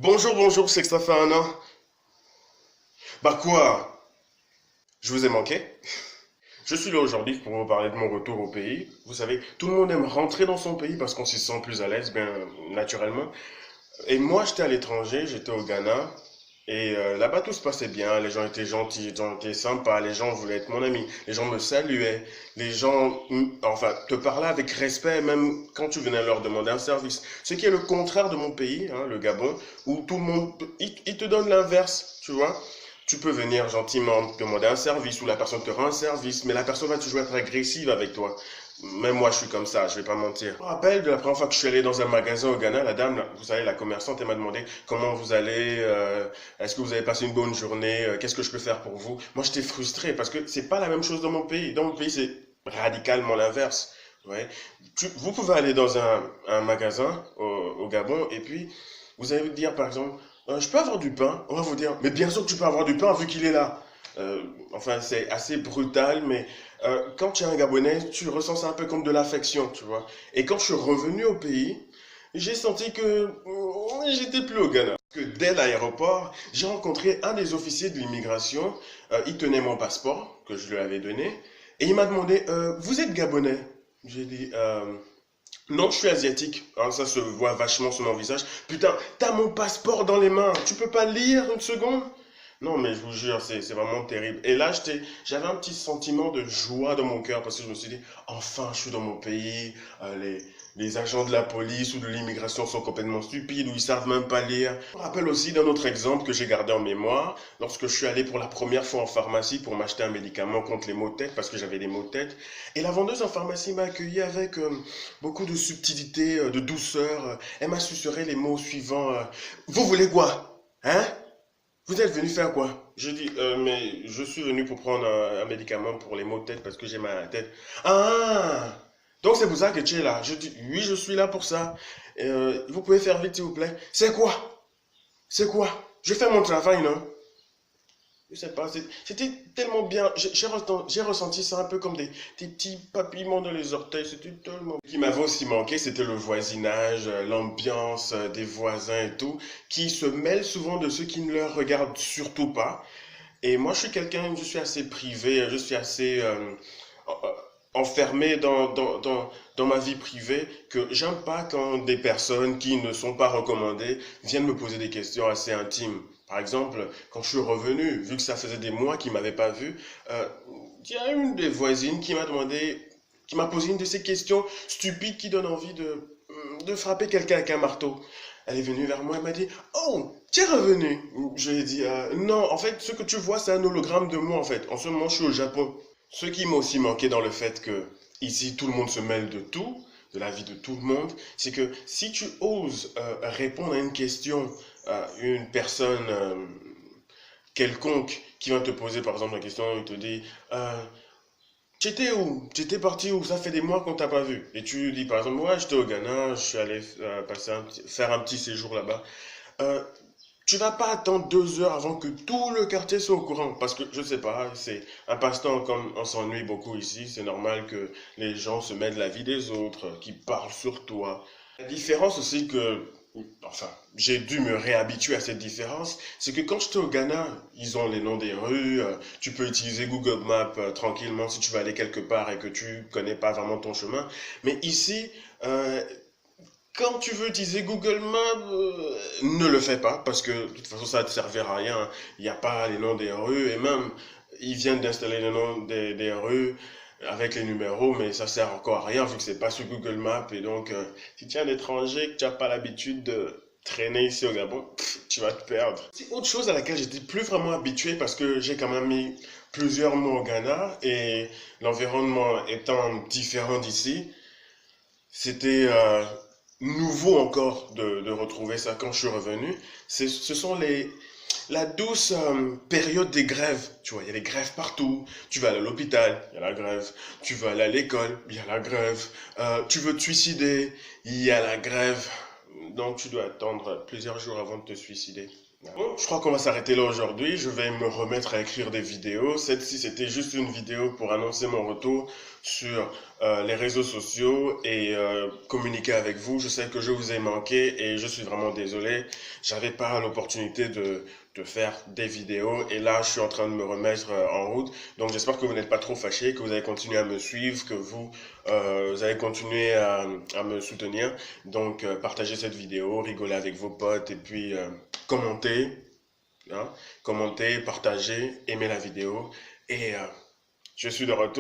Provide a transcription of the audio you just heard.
Bonjour, bonjour, c'est que ça fait un an. Bah quoi? Je vous ai manqué? Je suis là aujourd'hui pour vous parler de mon retour au pays. Vous savez, tout le monde aime rentrer dans son pays parce qu'on s'y sent plus à l'aise, bien naturellement. Et moi, j'étais à l'étranger, j'étais au Ghana. Et là-bas, tout se passait bien. Les gens étaient gentils, les gens étaient sympas, les gens voulaient être mon ami. Les gens me saluaient. Les gens, enfin, te parlaient avec respect, même quand tu venais leur demander un service. Ce qui est le contraire de mon pays, hein, le Gabon, où tout le monde, il te donne l'inverse, tu vois. Tu peux venir gentiment demander un service ou la personne te rend un service, mais la personne va toujours être agressive avec toi. Même moi, je suis comme ça, je vais pas mentir. Je me rappelle de la première fois que je suis allé dans un magasin au Ghana, la dame, vous savez, la commerçante, elle m'a demandé comment vous allez, est-ce que vous avez passé une bonne journée, qu'est-ce que je peux faire pour vous. Moi, j'étais frustré parce que c'est pas la même chose dans mon pays. Dans mon pays, c'est radicalement l'inverse. Ouais. Vous pouvez aller dans un magasin au Gabon et puis vous allez vous dire, par exemple, je peux avoir du pain? On va vous dire, mais bien sûr que tu peux avoir du pain vu qu'il est là. Enfin, c'est assez brutal, mais quand tu es un Gabonais, tu ressens ça un peu comme de l'affection, tu vois. Et quand je suis revenu au pays, j'ai senti que j'étais plus au Ghana. Que dès l'aéroport, j'ai rencontré un des officiers de l'immigration. Il tenait mon passeport que je lui avais donné et il m'a demandé, vous êtes Gabonais? J'ai dit, non, je suis asiatique. Hein, ça se voit vachement sur mon visage. Putain, t'as mon passeport dans les mains. Tu peux pas lire une seconde? Non, mais je vous jure, c'est vraiment terrible. Et là, j'avais un petit sentiment de joie dans mon cœur parce que je me suis dit, enfin, je suis dans mon pays. Les agents de la police ou de l'immigration sont complètement stupides ou ils savent même pas lire. Je me rappelle aussi d'un autre exemple que j'ai gardé en mémoire lorsque je suis allé pour la première fois en pharmacie pour m'acheter un médicament contre les maux de tête parce que j'avais des maux de tête. Et la vendeuse en pharmacie m'a accueilli avec beaucoup de subtilité, de douceur. Elle m'a susurré les mots suivants. Vous voulez quoi? Hein? Vous êtes venu faire quoi? Je dis, mais je suis venu pour prendre un médicament pour les maux de tête parce que j'ai mal à la tête. Ah! Donc c'est pour ça que tu es là. Je dis, oui, je suis là pour ça. Vous pouvez faire vite, s'il vous plaît. C'est quoi? C'est quoi? Je fais mon travail, non? Je sais pas, c'était tellement bien. J'ai ressenti ça un peu comme des petits papillements dans les orteils. C'était tellement. Ce qui m'avait aussi manqué, c'était le voisinage, l'ambiance des voisins et tout, qui se mêlent souvent de ceux qui ne leur regardent surtout pas. Et moi, je suis assez privé, je suis assez enfermé dans ma vie privée, que j'aime pas quand des personnes qui ne sont pas recommandées viennent me poser des questions assez intimes. Par exemple, quand je suis revenu, vu que ça faisait des mois qu'ils m'avaient pas vu, euh, il y a une des voisines qui m'a demandé, qui m'a posé une de ces questions stupides qui donnent envie de frapper quelqu'un avec un marteau. Elle est venue vers moi et m'a dit, oh, tu es revenu. Je lui ai dit, non, en fait, ce que tu vois, c'est un hologramme de moi, en fait. En ce moment, je suis au Japon. Ce qui m'a aussi manqué dans le fait que ici, tout le monde se mêle de tout, de la vie de tout le monde, c'est que si tu oses répondre à une question, une personne quelconque qui va te poser, par exemple, la question, il te dit, tu étais où? Tu étais parti où? Ça fait des mois qu'on t'a pas vu. Et tu dis, par exemple, ouais, j'étais au Ghana, je suis allé faire un petit séjour là-bas. Euh, Tu vas pas attendre 2 heures avant que tout le quartier soit au courant. Parce que, je sais pas, c'est un passe-temps comme on s'ennuie beaucoup ici. C'est normal que les gens se mêlent de la vie des autres, qu'ils parlent sur toi. La différence aussi que, enfin, j'ai dû me réhabituer à cette différence, c'est que quand j'étais au Ghana, ils ont les noms des rues, tu peux utiliser Google Maps tranquillement si tu vas aller quelque part et que tu connais pas vraiment ton chemin. Mais ici, euh, quand tu veux utiliser Google Maps, ne le fais pas parce que de toute façon ça ne te servira à rien. Il n'y a pas les noms des rues et même ils viennent d'installer les noms des rues avec les numéros, mais ça sert encore à rien vu que c'est pas sur Google Maps et donc si tu es un étranger que tu n'as pas l'habitude de traîner ici au Gabon, tu vas te perdre. C'est autre chose à laquelle j'étais plus vraiment habitué parce que j'ai quand même mis plusieurs mois au Ghana et l'environnement étant différent d'ici, c'était nouveau encore de retrouver ça quand je suis revenu. Ce sont la douce période des grèves. Tu vois, il y a des grèves partout. Tu vas aller à l'hôpital, il y a la grève. Tu vas aller à l'école, il y a la grève. Tu veux te suicider, il y a la grève. Donc tu dois attendre plusieurs jours avant de te suicider. Bon, je crois qu'on va s'arrêter là aujourd'hui. Je vais me remettre à écrire des vidéos. Celle-ci, c'était juste une vidéo pour annoncer mon retour sur les réseaux sociaux et communiquer avec vous. Je sais que je vous ai manqué et je suis vraiment désolé. J'avais pas l'opportunité de faire des vidéos et là, je suis en train de me remettre en route. Donc, j'espère que vous n'êtes pas trop fâchés, que vous allez continuer à me suivre, que vous allez continuer à me soutenir. Donc, partagez cette vidéo, rigolez avec vos potes et puis commentez, hein, commentez, partagez, aimez la vidéo et je suis de retour.